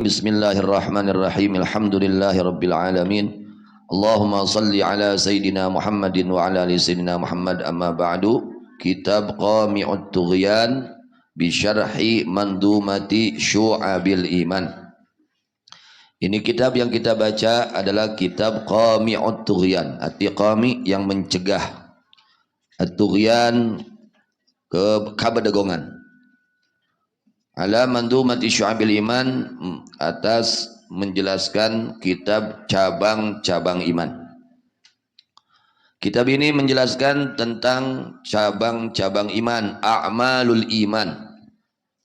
Bismillahirrahmanirrahim. Alhamdulillahirabbil alamin. Allahumma salli ala sayidina Muhammadin wa ala ali sayidina Muhammad, amma ba'du. Kitab Qami'ut Tughyan bi syarhi Mandumati Syu'abil Iman. Ini kitab yang kita baca adalah kitab Qami'ut Tughyan. Arti qami yang mencegah, at-tughyan kebedagongan. Ala Mandumati Syu'abil Iman, atas menjelaskan kitab cabang-cabang iman. Kitab ini menjelaskan tentang cabang-cabang iman, a'malul iman.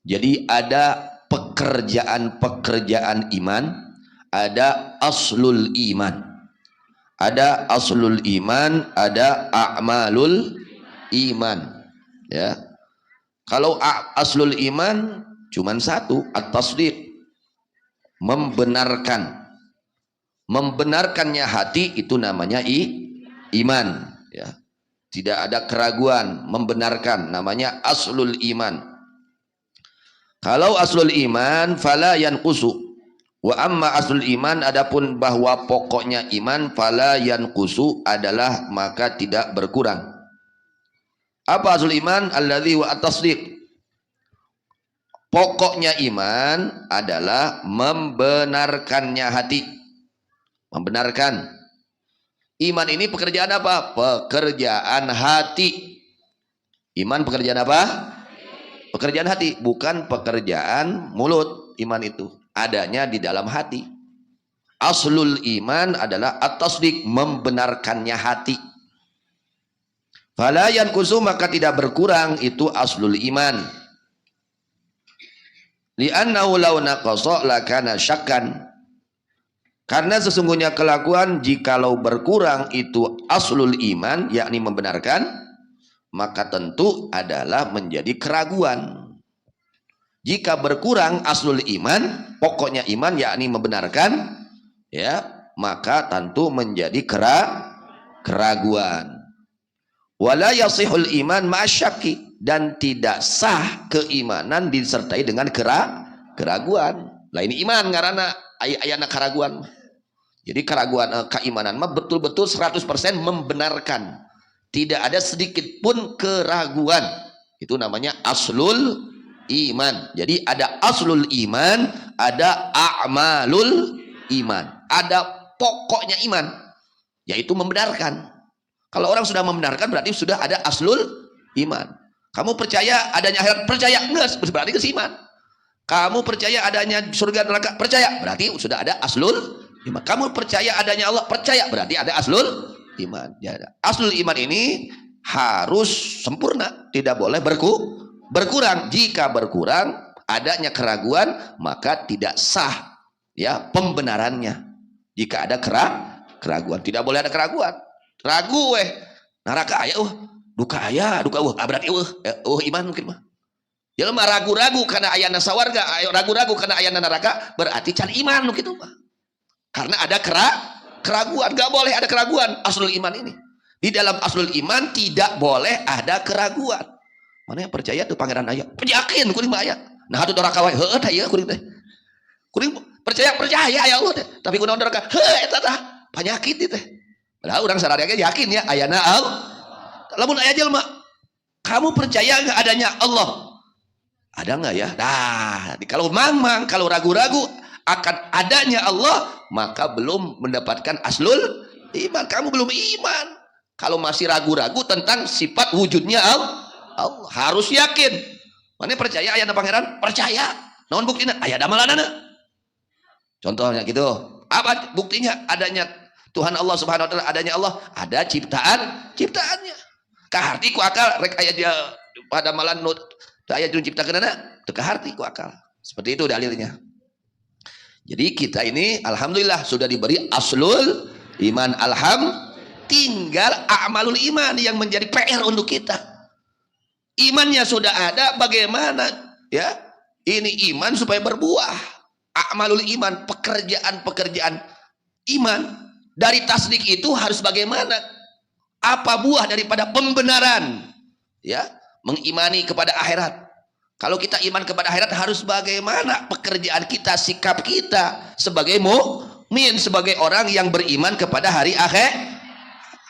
Jadi ada pekerjaan-pekerjaan iman, ada aslul iman. Ada aslul iman, ada a'malul iman. Ya. Kalau aslul iman cuman satu, at-tasdiq, membenarkannya hati, itu namanya iman, ya. Tidak ada keraguan, membenarkan, namanya aslul iman. Kalau aslul iman fala yanqusu, wa amma aslul iman, adapun bahwa pokoknya iman, fala yanqusu adalah maka tidak berkurang. Apa aslul iman? Alladzi wa at-tasdiq. Pokoknya iman adalah membenarkannya hati. Membenarkan. Iman ini pekerjaan apa? Pekerjaan hati. Iman pekerjaan apa? Pekerjaan hati. Bukan pekerjaan mulut. Iman itu adanya di dalam hati. Aslul iman adalah at-tasdiq, membenarkannya hati. Fala yanqusu, maka tidak berkurang, itu aslul iman. Li'annahu law naqasa lakana syakkan. Karena sesungguhnya kelakuan jikalau berkurang itu aslul iman, yakni membenarkan, maka tentu adalah menjadi keraguan. Jika berkurang aslul iman, pokoknya iman yakni membenarkan, ya, maka tentu menjadi keraguan. Wala yasihul iman ma'asyaki, dan tidak sah keimanan disertai dengan keraguan. Lah ini iman karena ayana keraguan. Jadi keraguan, keimanan mah betul-betul 100% membenarkan. Tidak ada sedikit pun keraguan. Itu namanya aslul iman. Jadi ada aslul iman, ada a'malul iman. Ada pokoknya iman, yaitu membenarkan. Kalau orang sudah membenarkan berarti sudah ada aslul iman. Kamu percaya adanya akhirat? Percaya. Enggak, berarti kesiman. Kamu percaya adanya surga neraka? Percaya. Berarti sudah ada aslul iman. Kamu percaya adanya Allah? Percaya. Berarti ada aslul iman. Ya, aslul iman ini harus sempurna. Tidak boleh berkurang. Jika berkurang, adanya keraguan, maka tidak sah, ya, pembenarannya. Jika ada keraguan, tidak boleh ada keraguan. Ragu neraka ayah, duka ayah, duka berarti iman mungkin mah. Ya mah ragu-ragu karena ayana sawarga, ragu-ragu karena ayana neraka, berarti can iman gitu mah. Karena ada keraguan, gak boleh ada keraguan aslul iman ini. Di dalam aslul iman tidak boleh ada keraguan. Mana yang percaya tuh pangeran ayah? Yakin kuring mah aya. Nah atuh neraka wae, heueuh tah ieu kuring teh. Kuring percaya ya Allah teh, tapi kunaon neraka? Heueuh eta tah penyakit teh. Padahal orang sadarian yakin ya ayana Allah. Lamun aya jelema, kamu percaya nggak adanya Allah? Ada nggak ya? Nah, kalau mang kalau ragu-ragu akan adanya Allah, maka belum mendapatkan aslul iman. Kamu belum iman. Kalau masih ragu-ragu tentang sifat wujudnya Allah, harus yakin. Mana percaya ayana pangeran? Percaya. Naon buktinya? Aya damalanana. Contohnya gitu. Apa buktinya adanya Tuhan Allah Subhanahu wa taala, adanya Allah? Ada ciptaannya. Kaharti ku akal rek aya dia pada malan nu aya jeung ciptakeunana teu kaharti ku akal. Seperti itu dalilnya. Jadi kita ini alhamdulillah sudah diberi aslul iman, tinggal a'malul iman yang menjadi PR untuk kita. Imannya sudah ada, bagaimana ya? Ini iman supaya berbuah. A'malul iman, pekerjaan-pekerjaan iman. Dari tasdik itu harus bagaimana? Apa buah daripada pembenaran? Ya, mengimani kepada akhirat, Kalau kita iman kepada akhirat, harus bagaimana pekerjaan kita, sikap kita sebagai mukmin, sebagai orang yang beriman kepada hari akhir.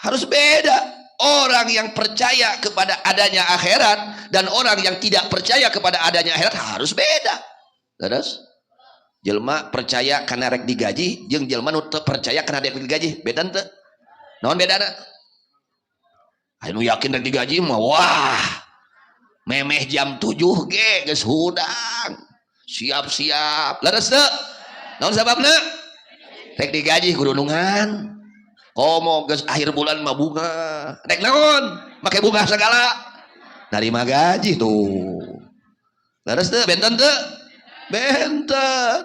Harus beda. Orang yang percaya kepada adanya akhirat dan orang yang tidak percaya kepada adanya akhirat harus beda. Terus jelma percaya karena rek digaji, jeung jelma nu teu percaya karena rek digaji, beda teu? Naon bedana? Anu yakin rek digaji mah wah, memeh jam 7 ge geus hudang. Siap-siap. Leres teu? Naon sababna? Rek digaji kudu nungan. Komo geus akhir bulan mah bunga. Rek naon? Make bunga segala. Narima gaji tuh. Leres teu? Benten teu? Benten.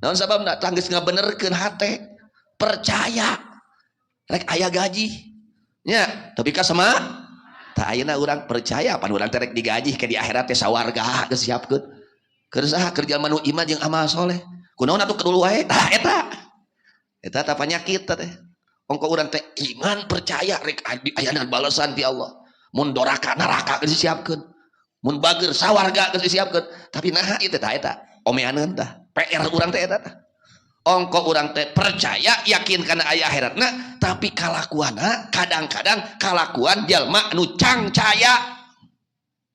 Naon sababna? Tah geus ngabenerkeun hate. Percaya. Rek aya gaji. Nya, tapi ka sama tah ayeuna urang percaya pan urang teh rek digaji ke di akhirat teh sawarga geus siapkeun. Keur saha kerjaan manu iman jeung amal soleh. Kunaon atuh kedulu wae? Tah eta. Eta tah panyakit teh. Ongko urang teh iman percaya rek ayana balasan ti Allah. Mun doraka neraka geus disiapkeun. Mun bager sawarga geus disiapkeun. Tapi naha ieu teh eta omeaneun tah. PR urang teh eta tah. Ongko urang teh percaya yakin kana aya akhiratna, tapi kalakuanna kadang-kadang kalakuan jalma anu cangcaya.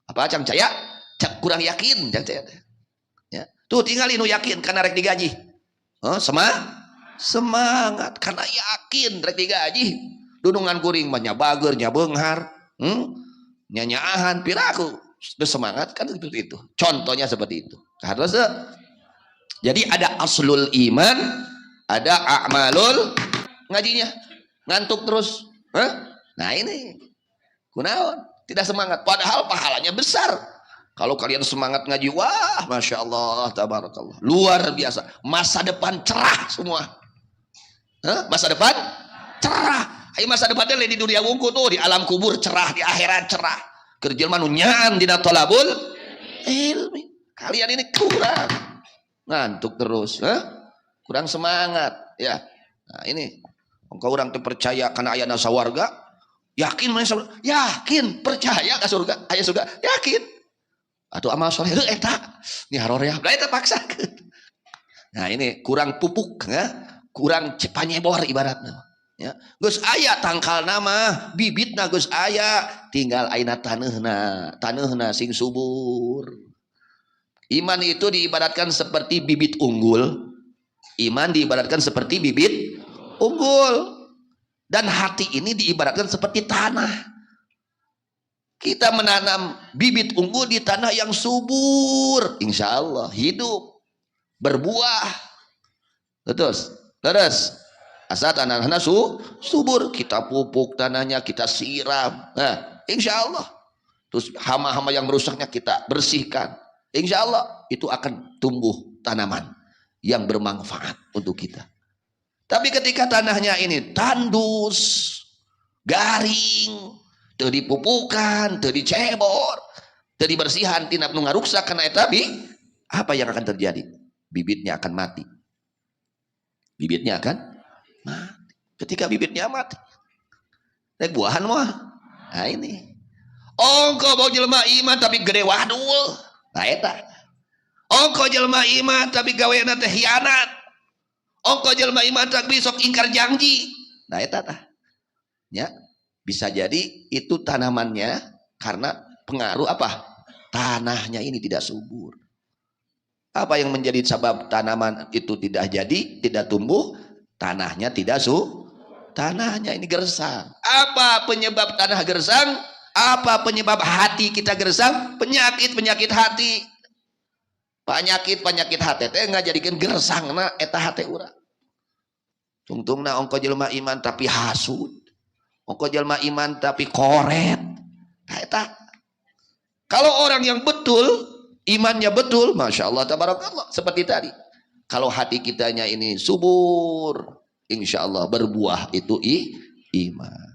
Apa cangcaya? Cak kurang yakin cangcaya teh. Ya. Tuh tinggal nu yakin kana rek digaji. Oh, semangat karena yakin rek digaji. Dudungan kuring mah nya bager nya beunghar, nyanyaahan piraku. Semangat kan seperti itu. Contohnya seperti itu. Karena jadi ada aslul iman, ada a'malul ngajinya. Ngantuk terus. Hah? Nah ini. Kunaon? Tidak semangat. Padahal pahalanya besar. Kalau kalian semangat ngaji, wah Masya Allah, tabarakallah. Luar biasa. Masa depan cerah semua. Hah? Masa depan cerah. Ayo masa depannya di dunia wungku tuh. Di alam kubur cerah, di akhirat cerah. Kerja manunyaan dina tolabul ilmi. Kalian ini kurang. Ngantuk terus, kurang semangat, ya. Nah ini, engkau orang percaya karena ayana sawarga, yakin mana sawarga? Yakin, percaya ke surga, ayah surga, yakin. Atau amal soleh, eta, ini haroreah, lah eta paksa. Nah ini kurang pupuk, ya, kurang panyebor ibaratnya. Ya, Gus aya tangkal nama, bibitna Gus aya, tinggal aina taneuhna sing subur. Iman itu diibaratkan seperti bibit unggul. Iman diibaratkan seperti bibit unggul. Dan hati ini diibaratkan seperti tanah. Kita menanam bibit unggul di tanah yang subur. Insya Allah hidup. Berbuah. Terus. Asal tanahnya subur. Kita pupuk tanahnya, kita siram. Nah, insya Allah. Terus hama-hama yang merusaknya kita bersihkan. Insya Allah itu akan tumbuh tanaman yang bermanfaat untuk kita. Tapi ketika tanahnya ini tandus, garing, teu dipupukan, teu dicebor, teu dibersihan, tina nu ngaruksak kana eta apa yang akan terjadi? Bibitnya akan mati. Bibitnya akan mati. Ketika bibitnya mati, rek buahan mah. Nah ini. Ongko bau jelema iman tapi gede wadul. Nah eta. Ongko jelema iman tapi gaweana teh hianat. Ongko jelema iman tapi sok ingkar janji. Nah eta tah. Ya, bisa jadi itu tanamannya karena pengaruh apa? Tanahnya ini tidak subur. Apa yang menjadi sebab tanaman itu tidak jadi, tidak tumbuh? Tanahnya tidak tanahnya ini gersang. Apa penyebab tanah gersang? Apa penyebab hati kita gersang? Penyakit hati. Penyakit hati teh ngajadikeun gersangna eta hati urang. Tungtungna ongko jelema iman tapi hasud. Ongko jelema iman tapi koret. Nah, eta. Kalau orang yang betul, imannya betul, Masya Allah, tabarakallah. Seperti tadi. Kalau hati kitanya ini subur, insya Allah berbuah itu iman.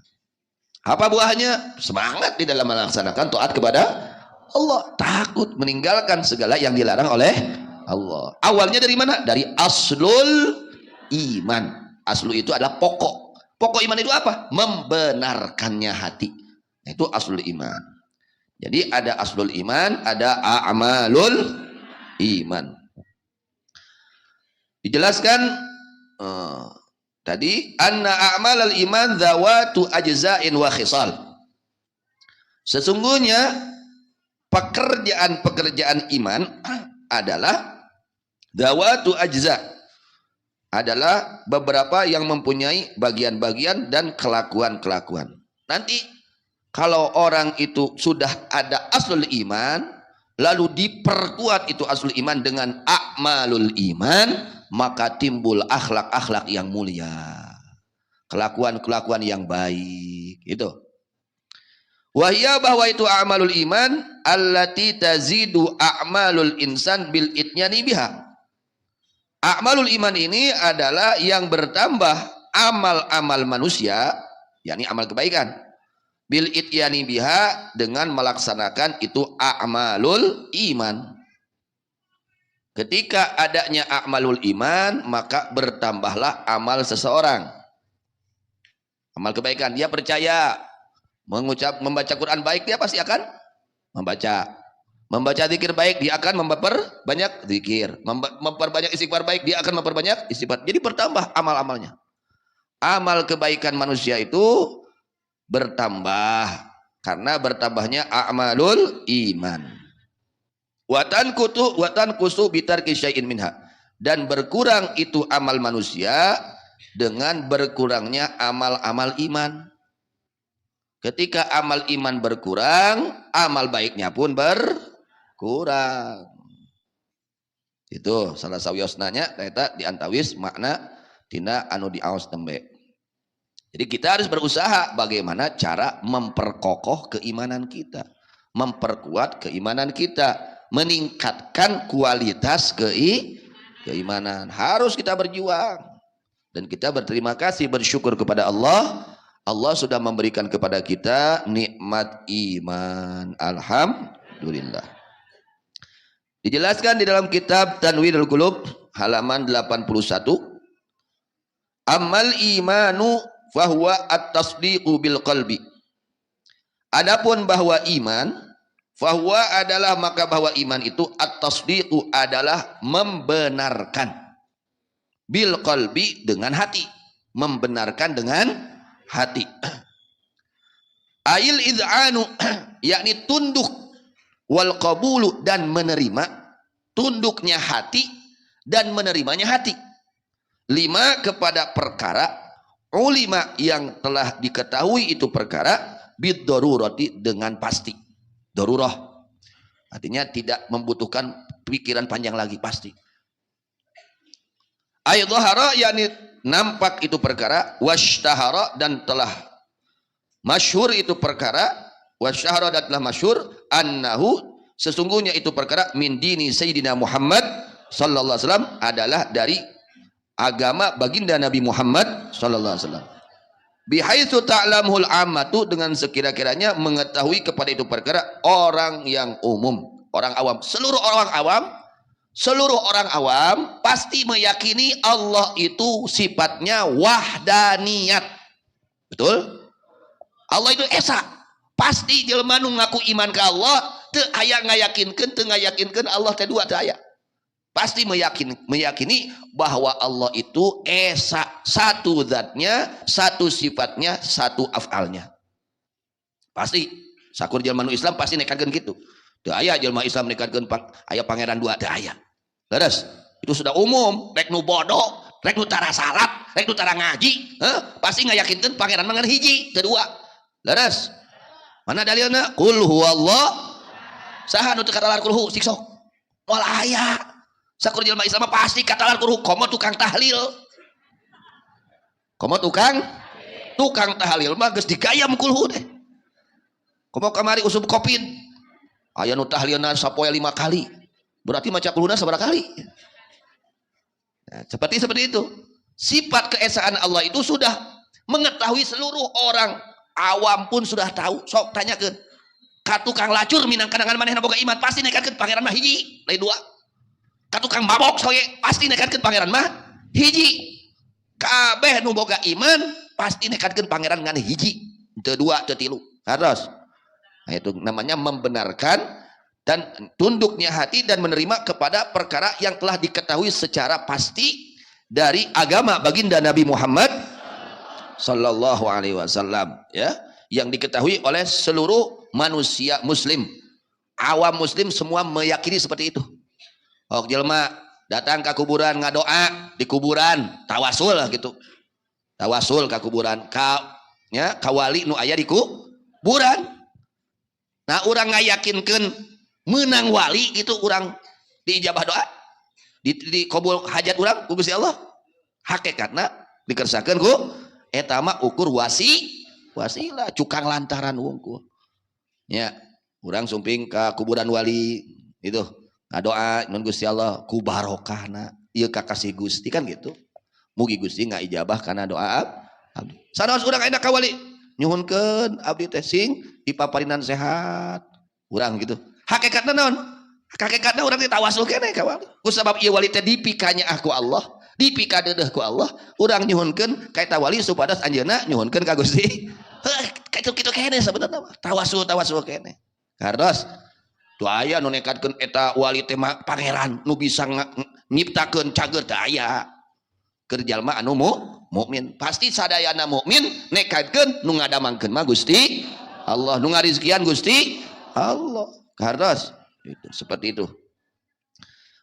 Apa buahnya? Semangat di dalam melaksanakan taat kepada Allah. Takut meninggalkan segala yang dilarang oleh Allah. Awalnya dari mana? Dari aslul iman. Aslu itu adalah pokok. Pokok iman itu apa? Membenarkannya hati. Itu aslul iman. Jadi ada aslul iman, ada a'malul iman. Dijelaskan tadi anna a'malul iman dzawatu ajza'in wa khisal. Sesungguhnya pekerjaan-pekerjaan iman adalah dzawatu ajza, adalah beberapa yang mempunyai bagian-bagian dan kelakuan-kelakuan. Nanti kalau orang itu sudah ada aslul iman, lalu diperkuat itu aslul iman dengan a'malul iman, maka timbul akhlak-akhlak yang mulia, kelakuan-kelakuan yang baik. Itu. Wahya, bahwa itu a'malul iman allati tazidu a'malul insan bil itnyani biha. A'malul iman ini adalah yang bertambah amal-amal manusia, yakni amal kebaikan, bil ityani biha, dengan melaksanakan itu a'malul iman. Ketika adanya a'malul iman, maka bertambahlah amal seseorang, amal kebaikan. Dia percaya, membaca Quran baik, dia pasti akan membaca zikir baik, dia akan memperbanyak zikir, memperbanyak istighfar baik, dia akan memperbanyak istighfar. Jadi bertambah amal-amalnya. Amal kebaikan manusia itu bertambah karena bertambahnya a'malul iman. Watan kusu bitarki syai'in minha, dan berkurang itu amal manusia dengan berkurangnya amal-amal iman. Ketika amal iman berkurang, amal baiknya pun berkurang. Itu salah sawiosnanya eta diantawis makna tina anu diaos tembe. Jadi kita harus berusaha bagaimana cara memperkokoh keimanan kita, memperkuat keimanan kita, meningkatkan kualitas keimanan. Harus kita berjuang, dan kita berterima kasih, bersyukur kepada Allah. Allah sudah memberikan kepada kita nikmat iman. Alhamdulillah. Dijelaskan di dalam kitab Tanwirul Qulub halaman 81. Amal imanu fahuwa at-tasdiqu bil qalbi. Adapun bahwa iman, fahuwa adalah, maka bahwa iman itu at-tasdiqu adalah membenarkan, bil qalbi dengan hati, membenarkan dengan hati. Ail iz'anu yakni tunduk, wal qabulu dan menerima, tunduknya hati dan menerimanya hati. Lima, kepada perkara ulima yang telah diketahui itu perkara bid darurati dengan pasti. Darurah artinya tidak membutuhkan pikiran panjang lagi, pasti. Ay dhahara yakni nampak itu perkara, washtahara dan telah masyhur itu perkara, washtahara dan telah masyhur, annahu sesungguhnya itu perkara, min dini sayyidina Muhammad sallallahu alaihi wasallam, adalah dari agama baginda Nabi Muhammad sallallahu alaihi wasallam. Bihaitsu ta'lamul ammatu, dengan sekira-kiranya mengetahui kepada itu perkara orang yang umum, orang awam. Seluruh orang awam pasti meyakini Allah itu sifatnya wahdaniyat. Betul? Allah itu esa. Pasti jelema nu ngaku iman ke Allah teu aya ngayakinkeun Allah teh dua teu aya. Pasti meyakini bahwa Allah itu esa, satu zatnya, satu sifatnya, satu afalnya. Pasti sakur jelema nu Islam pasti nekatkeun gitu. Teu aya jelema Islam nekatkeun aya pangeran dua, teu aya. Leres, itu sudah umum. Rek nu bodoh, rek nu tara salat, rek nu tara ngaji, pasti ngayakinkeun pangeran mah hiji, teu dua. Leres. Mana dalilna? Qul huwallah. Saha nu teu katalar qul hu siksok? Moal aya. Sakur jelema Islam pasti katalar qul hu, komo tukang tahlil. Komo tukang tahlil mah geus digayam qul hu deh. Komo kamari usub kopin. Aya nu tahlilna sapoe 5 kali. Berarti maca qul huna sabaraha kali? Nah, seperti itu. Sifat keesaan Allah itu sudah mengetahui seluruh orang awam pun sudah tahu. Sok tanyakeun ka tukang lacur minang kadangan manehna boga iman pasti nekatkeun pangeran mah hiji, lain dua. Ka tukang mabok soge pasti nekatkeun pangeran mah hiji. Kabeh nu boga iman pasti nekatkeun pangeran ngan hiji, teu dua teu tilu. Hartos Nah, itu namanya membenarkan dan tunduknya hati dan menerima kepada perkara yang telah diketahui secara pasti dari agama baginda Nabi Muhammad sallallahu alaihi wasallam, ya, yang diketahui oleh seluruh manusia muslim. Awam muslim semua meyakini seperti itu. Oh, jelma datang ke kuburan ngadoa di kuburan, tawasul gitu. Tawasul ke kuburan, ya, kawali nu aya di kuburan. Nah, orang ngayakinkan menang wali gitu, orang diijabah doa, di kabul hajat orang ku Gusti Allah. Hakikatna dikersakeun ku eta mah ukur wasilah cukang lantaran wungkul. Ya, orang sumping ke kuburan wali itu ngadoa nun Gusti Allah ku barokahna ieu kakasih Gusti kan gitu. Mugi Gusti ngaijabah kana doa abdi. Sanaos urang ayeuna ka wali nyuhunkeun abdi teh sing dipaparinan sehat urang gitu. Hakikatna naon? Hakikatna urang teh tawasul keneh ka wali. Ku sabab ieu wali teh dipikanya aku Allah, dipika deudeuh ku Allah, urang nyuhunkeun ka eta wali supados anjeunna nyuhunkeun ka Gusti. Heuh, kitu keneh sabenerna mah. Tawasul keneh. Kardos tu aya nu nekatkeun eta wali teh mah pangeran nu bisa nyiptakeun cager teh aya. Keur jalma anu mukmin pasti sadayana mukmin nekatkeun nu ngadamangkeun mah Gusti Allah, nu ngarizkian Gusti Allah. Kardos itu seperti itu.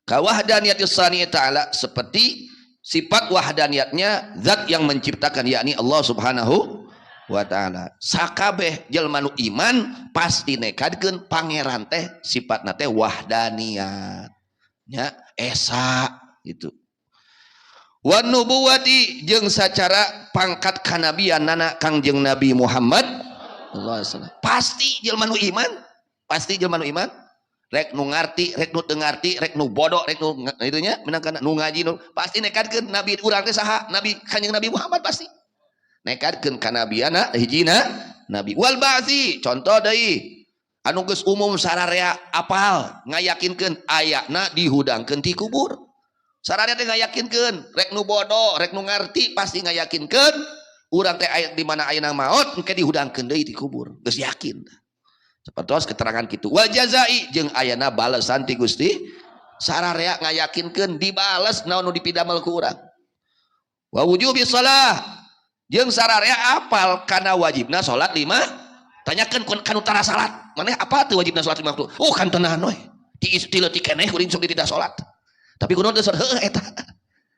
Ka wahdaniyatis sani ta'ala, seperti sifat wahdaniyatnya zat yang menciptakan, yakni Allah Subhanahu wa ta'ala. Sakabeh jalma nu iman pasti nekatkeun pangeran teh sifatna teh wahdaniyat, nya esa itu. Wan nubuwati jeung sacara pangkat kanabianana Kangjeng Nabi Muhammad sallallahu alaihi wasallam. Pasti jelema nu iman, pasti jelema nu iman, rek nu ngarti, rek nu teu ngarti, rek nu bodoh, rek nu itu nya minangkan nu ngaji nu pasti nekatkeun nabi urang teh saha? Nabi Kangjeng Nabi Muhammad pasti. Nekatkeun kanabiana hijina nabi. Wal ba'si, contoh deui anu geus umum sararea apal ngayakinkeun ayana dihudangkeun ti kubur. Sararea teh ngayakinkeun, rek nu bodoh, rek nu ngarti pasti ngayakinkeun urang teh aya di mana ayeuna maot engke dihudangkeun deui di kubur. Geus yakin. Sapertos keterangan kitu. Wal jazai jeung ayana balesan ti Gusti. Sararea ngayakinkeun dibales naon nu dipidamel ku urang. Wa wujubi shalah jeung sararea apal kana wajibna salat 5. Tanyakeun kanu tara salat. Maneh apa teu wajibna salat 5 waktu? Oh, kan tenahan we. Ti istilah ti keneh kuring sok tidak salat. Tapi kuno teh heuh eta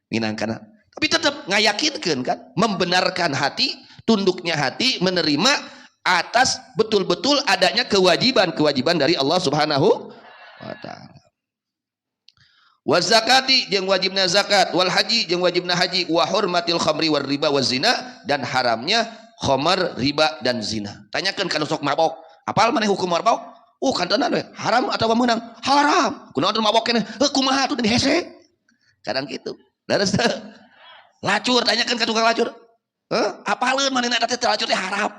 minangkana. Tapi tetap ngayakinkeun kan, membenarkan hati, tunduknya hati menerima atas betul-betul adanya kewajiban dari Allah Subhanahu wa taala. Wa zakati jeung wajibna zakat, wal haji jeung wajibna haji, wa hurmatil khamri war riba waz zina, dan haramnya khamar, riba dan zina. Tanyakeun kana sok mabok, apal maneh hukum mabok? Kan tenan we, haram atau menang? Haram. Kunaon teu mabok keneh? Kumaha tuh hese? Kadang gitu. Leres teu? Lacur, tanyakeun ka tukang lacur. Apaleun manehna eta teh lacur teh haram.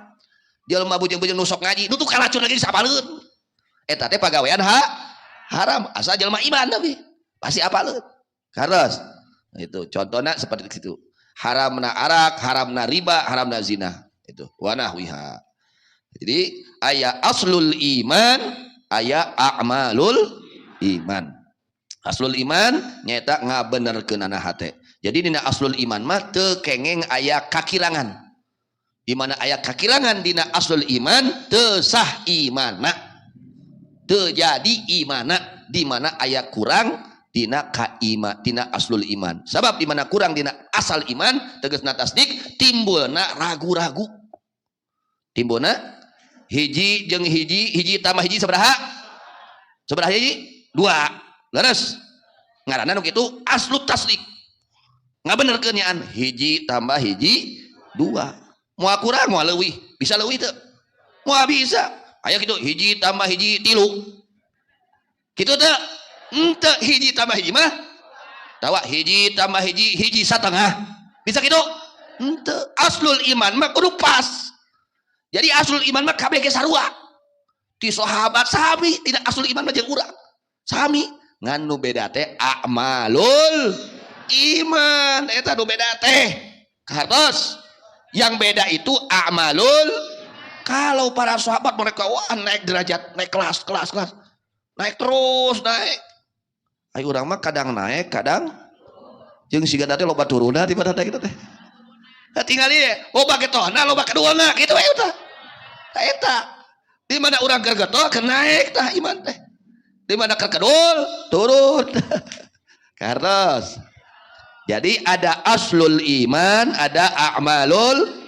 Jelema bujeng-bujeng nu sok ngaji, nu tukang lacur lagi sapaleun. Eta teh pagawean haram. Asal jelema iman tapi pasti apaleun. Karos. Itu contohna seperti itu. Haramna arak, haramna riba, haramna zina. Itu wa nahwiha. Jadi aya aslul iman, aya a'malul iman. Aslul iman nyata ngabenerkeunana hate. Jadi dina aslul iman mah teu kengeng aya kakirangan. Di mana aya kakirangan dina aslul iman teu sah imanna. Teu jadi imanna, di mana aya kurang dina dina aslul iman. Sabab di mana kurang dina asal iman tegasna tasdik timbulna ragu-ragu. Timbulna hiji jeung hiji tambah hiji sabaraha? Sabaraha hiji? 2. Leres. Ngaranna nu kitu aslu tasdik. Ngabenerkeun nyaan hiji tambah hiji 2. Moal kurang moal leuwih, bisa leuwih teu? Moal bisa. Aya kitu hiji tambah hiji 3. Kitu teu? Henteu, hiji tambah hiji mah tawa hiji tambah hiji 1/2. Bisa kitu? Henteu. Aslul iman mah kudu pas. Jadi aslul iman mah kabeh ge sarua. Ti sahabat sami, tidak aslul iman mah jeung urang. Sami, ngan nu beda teh a'malul iman, eta nu beda teh. Kartos yang beda itu a'malul Kalau para sahabat mereka wah naik derajat, naik kelas, naik terus naik. Ayo orang mah kadang naik, kadang jeung siga teh loba turunna di pada kita teh. Tinggal ieu, loba getona, loba kaduana gitu we tah. Eta. Di mana urang keur getol keur naik tah iman teh. Di mana keur kedul turun. Kartos. Jadi ada aslul iman, ada a'malul.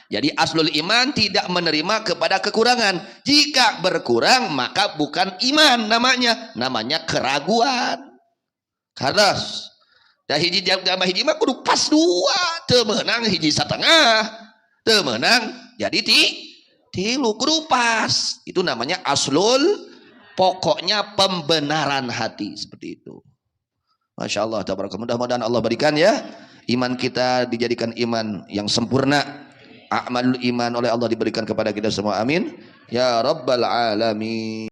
Jadi aslul iman tidak menerima kepada kekurangan. Jika berkurang maka bukan iman namanya keraguan. Kartos. Da hiji jama hiji mah kudu pas dua, teu meunang hiji satengah, teu meunang jadi tilu kudu pas. Itu namanya aslul, pokoknya pembenaran hati seperti itu. Masya Allah, mudah-mudahan Allah berikan ya iman kita dijadikan iman yang sempurna. A'malul iman oleh Allah diberikan kepada kita semua, amin ya rabbal alamin.